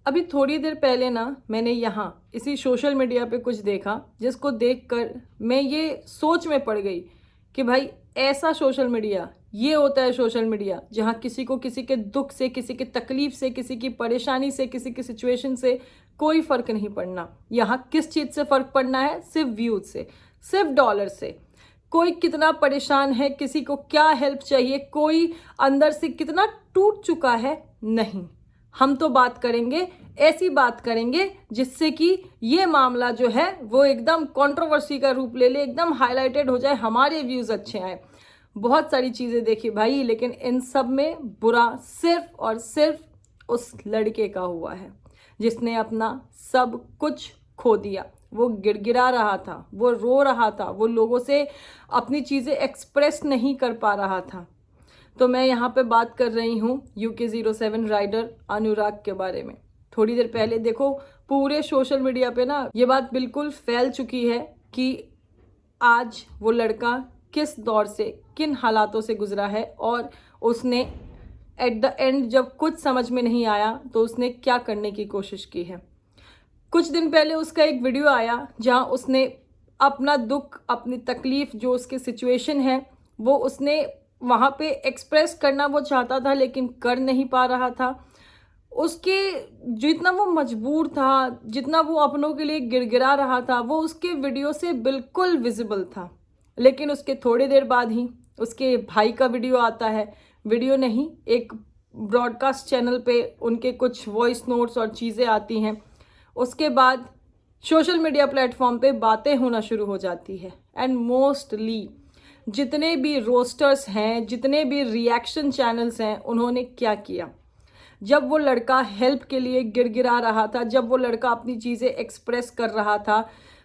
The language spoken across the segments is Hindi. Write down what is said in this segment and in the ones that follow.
अभी थोड़ी देर पहले ना मैंने यहाँ इसी सोशल मीडिया पे कुछ देखा जिसको देखकर मैं ये सोच में पड़ गई कि भाई ऐसा सोशल मीडिया, ये होता है सोशल मीडिया जहाँ किसी को किसी के दुख से, किसी की तकलीफ से, किसी की परेशानी से, किसी की सिचुएशन से कोई फ़र्क नहीं पड़ना। यहाँ किस चीज़ से फ़र्क पड़ना है? सिर्फ व्यूज़ से, सिर्फ डॉलर से। कोई कितना परेशान है, किसी को क्या हेल्प चाहिए, कोई अंदर से कितना टूट चुका है, नहीं। हम तो बात करेंगे, ऐसी बात करेंगे जिससे कि ये मामला जो है वो एकदम कंट्रोवर्सी का रूप ले ले, एकदम हाईलाइटेड हो जाए, हमारे व्यूज़ अच्छे आए। बहुत सारी चीज़ें देखी भाई, लेकिन इन सब में बुरा सिर्फ और सिर्फ उस लड़के का हुआ है जिसने अपना सब कुछ खो दिया। वो गिड़गिड़ा रहा था, वो रो रहा था, वो लोगों से अपनी चीज़ें एक्सप्रेस नहीं कर पा रहा था। तो मैं यहाँ पे बात कर रही हूँ UK07 राइडर अनुराग के बारे में। थोड़ी देर पहले देखो पूरे सोशल मीडिया पे ना ये बात बिल्कुल फैल चुकी है कि आज वो लड़का किस दौर से, किन हालातों से गुजरा है और उसने एट द एंड जब कुछ समझ में नहीं आया तो उसने क्या करने की कोशिश की है। कुछ दिन पहले उसका एक वीडियो आया जहाँ उसने अपना दुख, अपनी तकलीफ़, जो उसकी सिचुएशन है वो उसने वहाँ पे एक्सप्रेस करना वो चाहता था लेकिन कर नहीं पा रहा था। उसके जितना वो मजबूर था, जितना वो अपनों के लिए गिड़गिड़ा रहा था, वो उसके वीडियो से बिल्कुल विजिबल था। लेकिन उसके थोड़ी देर बाद ही उसके भाई का वीडियो आता है, वीडियो नहीं, एक ब्रॉडकास्ट चैनल पे उनके कुछ वॉइस नोट्स और चीज़ें आती हैं। उसके बाद सोशल मीडिया प्लेटफॉर्म पे बातें होना शुरू हो जाती है एंड मोस्टली जितने भी रोस्टर्स हैं, जितने भी रिएक्शन चैनल्स हैं, उन्होंने क्या किया? जब वो लड़का हेल्प के लिए गिड़गिड़ा रहा था, जब वो लड़का अपनी चीज़ें एक्सप्रेस कर रहा था,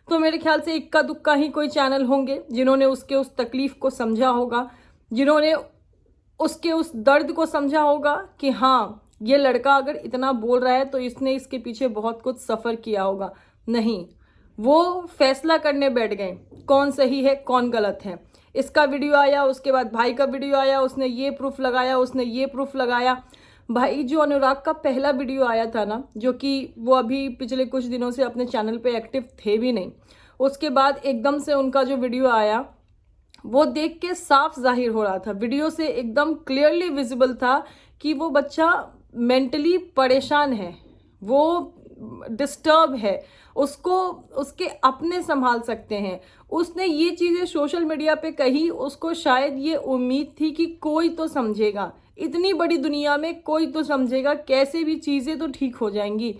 तो मेरे ख्याल से इक्का दुक्का ही कोई चैनल होंगे जिन्होंने उसके उस तकलीफ़ को समझा होगा, जिन्होंने उसके उस दर्द को समझा होगा कि हाँ, ये लड़का अगर इतना बोल रहा है तो इसने इसके पीछे बहुत कुछ सफ़र किया होगा। नहीं, वो फैसला करने बैठ गए कौन सही है, कौन गलत है। इसका वीडियो आया, उसके बाद भाई का वीडियो आया, उसने ये प्रूफ लगाया, उसने ये प्रूफ लगाया। भाई जो अनुराग का पहला वीडियो आया था ना, जो कि वो अभी पिछले कुछ दिनों से अपने चैनल पे एक्टिव थे भी नहीं, उसके बाद एकदम से उनका जो वीडियो आया वो देख के साफ जाहिर हो रहा था, वीडियो से एकदम क्लियरली विजिबल था कि वो बच्चा मेंटली परेशान है, वो डिस्टर्ब है, उसको उसके अपने संभाल सकते हैं। उसने ये चीज़ें सोशल मीडिया पे कही, उसको शायद ये उम्मीद थी कि कोई तो समझेगा, इतनी बड़ी दुनिया में कोई तो समझेगा, कैसे भी चीज़ें तो ठीक हो जाएंगी।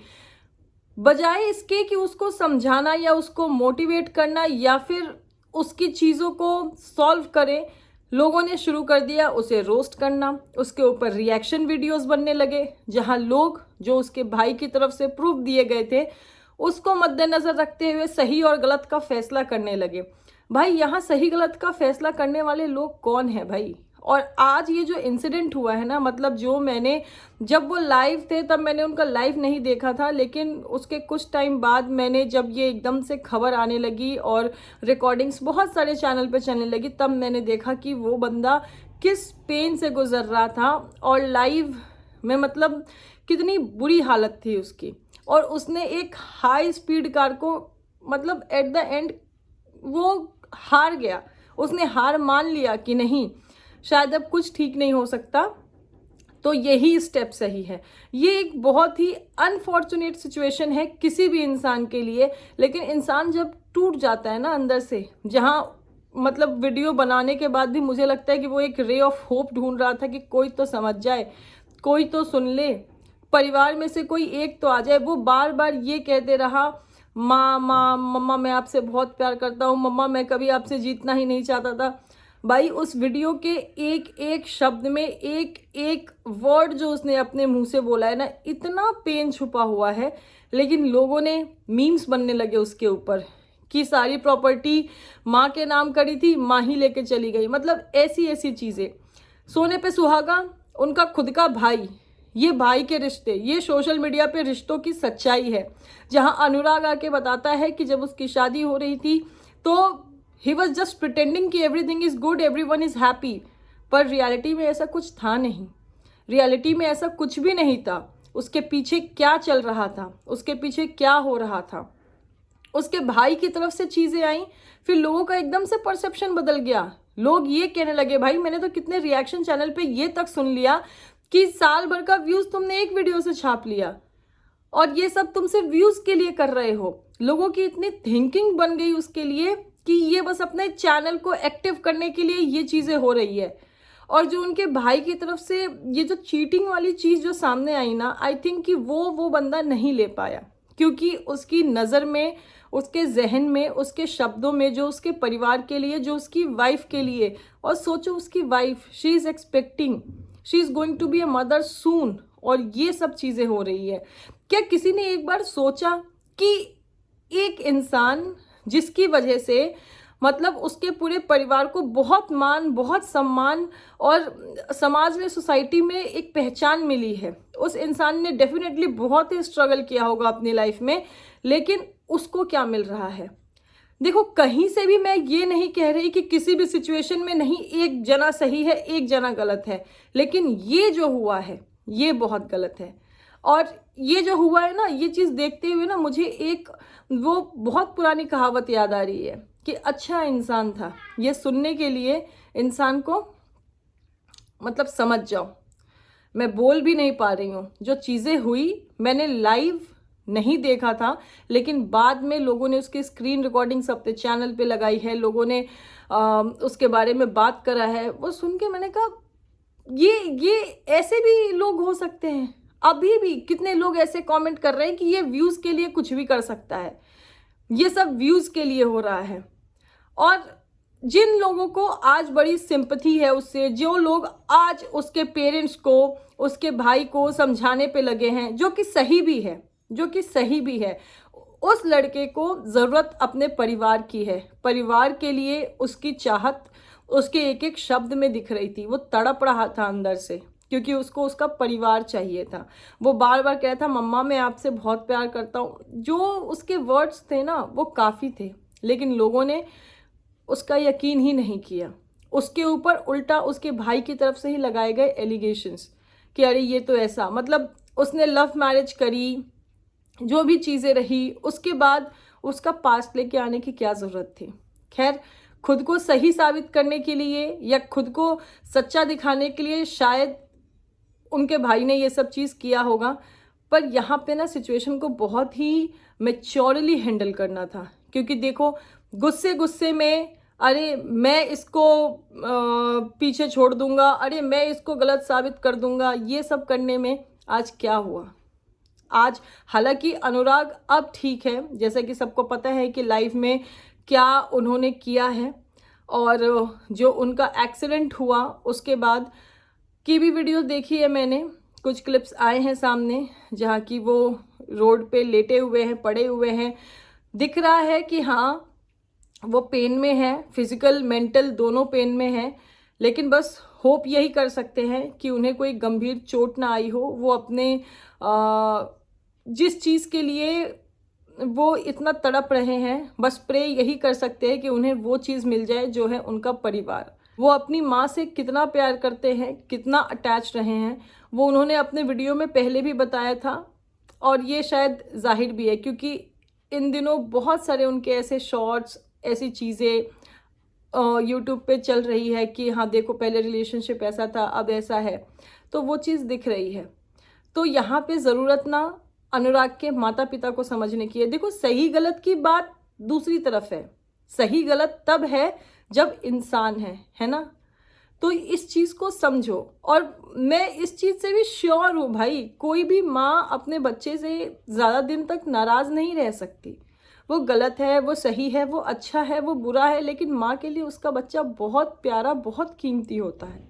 बजाय इसके कि उसको समझाना या उसको मोटिवेट करना या फिर उसकी चीज़ों को सॉल्व करें, लोगों ने शुरू कर दिया उसे रोस्ट करना। उसके ऊपर रिएक्शन वीडियोस बनने लगे जहां लोग जो उसके भाई की तरफ से प्रूफ दिए गए थे उसको मद्देनज़र रखते हुए सही और गलत का फैसला करने लगे। भाई यहाँ सही गलत का फैसला करने वाले लोग कौन है भाई? और आज ये जो इंसिडेंट हुआ है ना, मतलब जो मैंने, जब वो लाइव थे तब मैंने उनका लाइव नहीं देखा था, लेकिन उसके कुछ टाइम बाद मैंने, जब ये एकदम से खबर आने लगी और रिकॉर्डिंग्स बहुत सारे चैनल पे चलने लगी, तब मैंने देखा कि वो बंदा किस पेन से गुजर रहा था और लाइव में मतलब कितनी बुरी हालत थी उसकी। और उसने एक हाई स्पीड कार को, मतलब एट द एंड वो हार गया, उसने हार मान लिया कि नहीं, शायद अब कुछ ठीक नहीं हो सकता, तो यही स्टेप सही है। ये एक बहुत ही अनफॉर्चुनेट सिचुएशन है किसी भी इंसान के लिए, लेकिन इंसान जब टूट जाता है ना अंदर से, जहाँ मतलब वीडियो बनाने के बाद भी मुझे लगता है कि वो एक रे ऑफ होप ढूंढ रहा था कि कोई तो समझ जाए, कोई तो सुन ले, परिवार में से कोई एक तो आ जाए। वो बार बार ये कहते रहा, माँ माँ मम्मा मैं आपसे बहुत प्यार करता हूँ, मम्मा मैं कभी आपसे जीतना ही नहीं चाहता था। भाई उस वीडियो के एक एक शब्द में, एक एक वर्ड जो उसने अपने मुंह से बोला है ना, इतना पेन छुपा हुआ है। लेकिन लोगों ने मीम्स बनने लगे उसके ऊपर कि सारी प्रॉपर्टी माँ के नाम करी थी, माँ ही लेके चली गई, मतलब ऐसी ऐसी चीज़ें। सोने पे सुहागा, उनका खुद का भाई, ये भाई के रिश्ते, ये सोशल मीडिया पे रिश्तों की सच्चाई है। जहां अनुराग आके बताता है कि जब उसकी शादी हो रही थी तो ही वॉज जस्ट प्रिटेंडिंग कि everything is good, everyone is happy, पर रियलिटी में ऐसा कुछ था नहीं, रियलिटी में ऐसा कुछ भी नहीं था। उसके पीछे क्या चल रहा था, उसके पीछे क्या हो रहा था। उसके भाई की तरफ से चीज़ें आई, फिर लोगों का एकदम से परसेप्शन बदल गया। लोग ये कहने लगे, भाई मैंने तो कितने रिएक्शन चैनल पे ये तक सुन लिया कि साल भर का व्यूज़ तुमने एक वीडियो से छाप लिया और ये सब तुम सिर्फ व्यूज़ के लिए कर रहे हो। लोगों की इतनी थिंकिंग बन गई उसके लिए कि ये बस अपने चैनल को एक्टिव करने के लिए ये चीज़ें हो रही है। और जो उनके भाई की तरफ से ये जो चीटिंग वाली चीज़ जो सामने आई ना, आई थिंक कि वो बंदा नहीं ले पाया, क्योंकि उसकी नज़र में, उसके जहन में, उसके शब्दों में जो उसके परिवार के लिए, जो उसकी वाइफ के लिए, और सोचो उसकी wife, she is expecting, she is going to be a mother soon, और ये सब चीज़ें हो रही है। क्या किसी ने एक बार सोचा कि एक इंसान जिसकी वजह से मतलब उसके पूरे परिवार को बहुत मान, बहुत सम्मान और समाज में, सोसाइटी में एक पहचान मिली है, उस इंसान ने डेफिनेटली बहुत ही स्ट्रगल किया होगा अपनी लाइफ में, लेकिन उसको क्या मिल रहा है? देखो, कहीं से भी मैं ये नहीं कह रही कि किसी भी सिचुएशन में नहीं एक जना सही है, एक जना गलत है, लेकिन ये जो हुआ है ये बहुत गलत है। और ये जो हुआ है ना, ये चीज़ देखते हुए ना मुझे एक वो बहुत पुरानी कहावत याद आ रही है कि अच्छा इंसान था। ये सुनने के लिए इंसान को मतलब समझ जाओ, मैं बोल भी नहीं पा रही हूँ। जो चीज़ें हुई मैंने लाइव नहीं देखा था, लेकिन बाद में लोगों ने उसकी स्क्रीन रिकॉर्डिंग अपने चैनल पे लगाई है, लोगों ने उसके बारे में बात करा है। वो सुन के मैंने कहा ये ऐसे भी लोग हो सकते हैं। अभी भी कितने लोग ऐसे कमेंट कर रहे हैं कि ये व्यूज़ के लिए कुछ भी कर सकता है, ये सब व्यूज़ के लिए हो रहा है। और जिन लोगों को आज बड़ी सिंपैथी है उससे, जो लोग आज उसके पेरेंट्स को, उसके भाई को समझाने पे लगे हैं, जो कि सही भी है, जो कि सही भी है, उस लड़के को ज़रूरत अपने परिवार की है। परिवार के लिए उसकी चाहत उसके एक एक शब्द में दिख रही थी। वो तड़प रहा था अंदर से, क्योंकि उसको उसका परिवार चाहिए था। वो बार बार कह रहा था, मम्मा मैं आपसे बहुत प्यार करता हूँ। जो उसके वर्ड्स थे ना वो काफ़ी थे, लेकिन लोगों ने उसका यकीन ही नहीं किया। उसके ऊपर उल्टा उसके भाई की तरफ से ही लगाए गए एलिगेशंस कि अरे ये तो ऐसा, मतलब उसने लव मैरिज करी, जो भी चीज़ें रही, उसके बाद उसका पास्ट लेके आने की क्या ज़रूरत थी। खैर, खुद को सही साबित करने के लिए या खुद को सच्चा दिखाने के लिए शायद उनके भाई ने ये सब चीज़ किया होगा, पर यहाँ पे ना सिचुएशन को बहुत ही मैच्योरली हैंडल करना था। क्योंकि देखो, गुस्से गुस्से में अरे मैं इसको पीछे छोड़ दूंगा, अरे मैं इसको गलत साबित कर दूंगा, ये सब करने में आज क्या हुआ। आज हालांकि अनुराग अब ठीक है, जैसा कि सबको पता है कि लाइफ में क्या उन्होंने किया है, और जो उनका एक्सीडेंट हुआ उसके बाद की भी वीडियो देखी है मैंने। कुछ क्लिप्स आए हैं सामने जहाँ की वो रोड पे लेटे हुए हैं, पड़े हुए हैं, दिख रहा है कि हाँ वो पेन में है, फिजिकल मेंटल दोनों पेन में है। लेकिन बस होप यही कर सकते हैं कि उन्हें कोई गंभीर चोट ना आई हो। वो अपने जिस चीज़ के लिए वो इतना तड़प रहे हैं, बस प्रे यही कर सकते हैं कि उन्हें वो चीज़ मिल जाए जो है उनका परिवार। वो अपनी माँ से कितना प्यार करते हैं, कितना अटैच रहे हैं, वो उन्होंने अपने वीडियो में पहले भी बताया था, और ये शायद जाहिर भी है क्योंकि इन दिनों बहुत सारे उनके ऐसे शॉर्ट्स, ऐसी चीज़ें यूट्यूब पे चल रही है कि हाँ देखो पहले रिलेशनशिप ऐसा था, अब ऐसा है, तो वो चीज़ दिख रही है। तो यहाँ पे ज़रूरत ना अनुराग के माता पिता को समझने की है। देखो, सही गलत की बात दूसरी तरफ है, सही गलत तब है जब इंसान है ना। तो इस चीज़ को समझो, और मैं इस चीज़ से भी श्योर हूँ भाई, कोई भी माँ अपने बच्चे से ज़्यादा दिन तक नाराज़ नहीं रह सकती। वो गलत है, वो सही है, वो अच्छा है, वो बुरा है, लेकिन माँ के लिए उसका बच्चा बहुत प्यारा, बहुत कीमती होता है।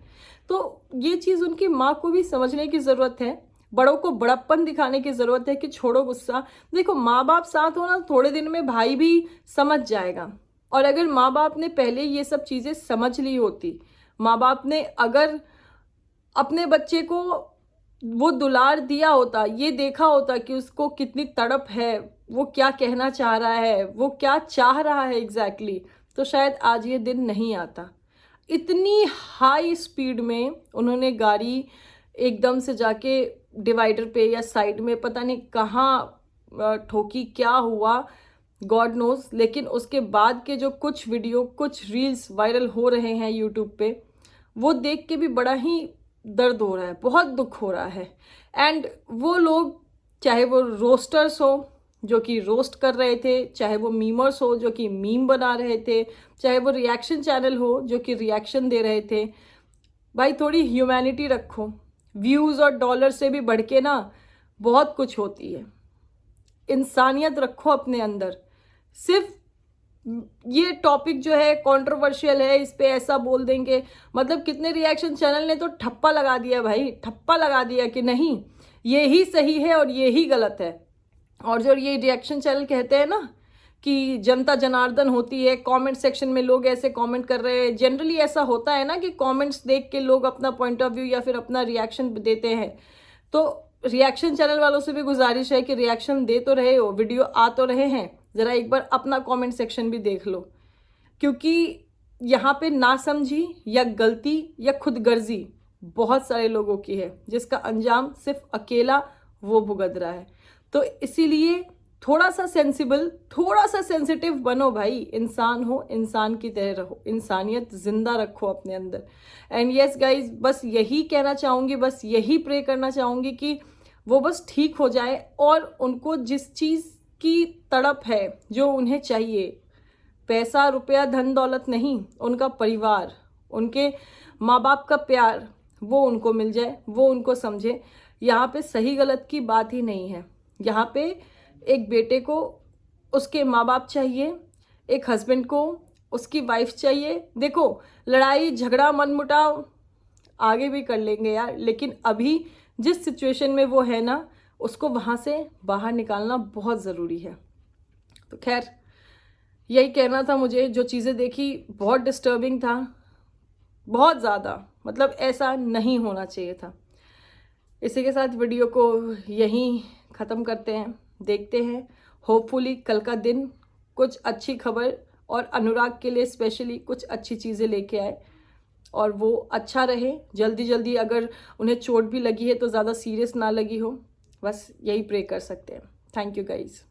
तो ये चीज़ उनकी माँ को भी समझने की ज़रूरत है। बड़ों को बड़प्पन दिखाने की ज़रूरत है कि छोड़ो गुस्सा। देखो, माँ बाप साथ हो ना, थोड़े दिन में भाई भी समझ जाएगा। और अगर माँ बाप ने पहले ये सब चीज़ें समझ ली होती, माँ बाप ने अगर अपने बच्चे को वो दुलार दिया होता, ये देखा होता कि उसको कितनी तड़प है, वो क्या कहना चाह रहा है, वो क्या चाह रहा है एग्जैक्टली, तो शायद आज ये दिन नहीं आता। इतनी हाई स्पीड में उन्होंने गाड़ी एकदम से जाके डिवाइडर पे या साइड में, पता नहीं कहाँ ठोकी, क्या हुआ, गॉड नोज। लेकिन उसके बाद के जो कुछ वीडियो, कुछ रील्स वायरल हो रहे हैं यूट्यूब पे, वो देख के भी बड़ा ही दर्द हो रहा है, बहुत दुख हो रहा है। एंड वो लोग, चाहे वो रोस्टर्स हो जो कि रोस्ट कर रहे थे, चाहे वो मीमर्स हो जो कि मीम बना रहे थे, चाहे वो रिएक्शन चैनल हो जो कि रिएक्शन दे रहे थे, भाई थोड़ी ह्यूमैनिटी रखो। व्यूज़ और डॉलर से भी बढ़ के ना बहुत कुछ होती है। इंसानियत रखो अपने अंदर। सिर्फ ये टॉपिक जो है कंट्रोवर्शियल है, इस पे ऐसा बोल देंगे, मतलब कितने रिएक्शन चैनल ने तो ठप्पा लगा दिया भाई, ठप्पा लगा दिया कि नहीं ये ही सही है और ये ही गलत है। और जो ये रिएक्शन चैनल कहते हैं ना कि जनता जनार्दन होती है, कमेंट सेक्शन में लोग ऐसे कमेंट कर रहे हैं, जनरली ऐसा होता है ना कि कमेंट्स देख के लोग अपना पॉइंट ऑफ व्यू या फिर अपना रिएक्शन देते हैं। तो रिएक्शन चैनल वालों से भी गुजारिश है कि रिएक्शन दे तो रहे हो, वीडियो आ तो रहे हैं, ज़रा एक बार अपना कमेंट सेक्शन भी देख लो, क्योंकि यहाँ पे नासमझी या गलती या खुदगर्जी बहुत सारे लोगों की है, जिसका अंजाम सिर्फ अकेला वो भुगत रहा है। तो इसीलिए थोड़ा सा सेंसिबल, थोड़ा सा सेंसिटिव बनो भाई। इंसान हो, इंसान की तरह रहो, इंसानियत जिंदा रखो अपने अंदर। एंड यस गाइज, बस यही कहना चाहूँगी, बस यही प्रे करना चाहूँगी कि वो बस ठीक हो जाए और उनको जिस चीज़ की तड़प है, जो उन्हें चाहिए, पैसा रुपया धन दौलत नहीं, उनका परिवार, उनके माँ बाप का प्यार, वो उनको मिल जाए, वो उनको समझे। यहाँ पे सही गलत की बात ही नहीं है। यहाँ पे एक बेटे को उसके माँ बाप चाहिए, एक हस्बैंड को उसकी वाइफ चाहिए। देखो, लड़ाई झगड़ा मनमुटाव आगे भी कर लेंगे यार, लेकिन अभी जिस सिचुएशन में वो है ना, उसको वहाँ से बाहर निकालना बहुत ज़रूरी है। तो खैर, यही कहना था मुझे। जो चीज़ें देखी बहुत डिस्टर्बिंग था, बहुत ज़्यादा, मतलब ऐसा नहीं होना चाहिए था। इसी के साथ वीडियो को यहीं ख़त्म करते हैं, देखते हैं होपफुली कल का दिन कुछ अच्छी खबर और अनुराग के लिए स्पेशली कुछ अच्छी चीज़ें लेके आए और वो अच्छा रहे जल्दी जल्दी। अगर उन्हें चोट भी लगी है तो ज़्यादा सीरियस ना लगी हो, बस यही प्रे कर सकते हैं। Thank you guys.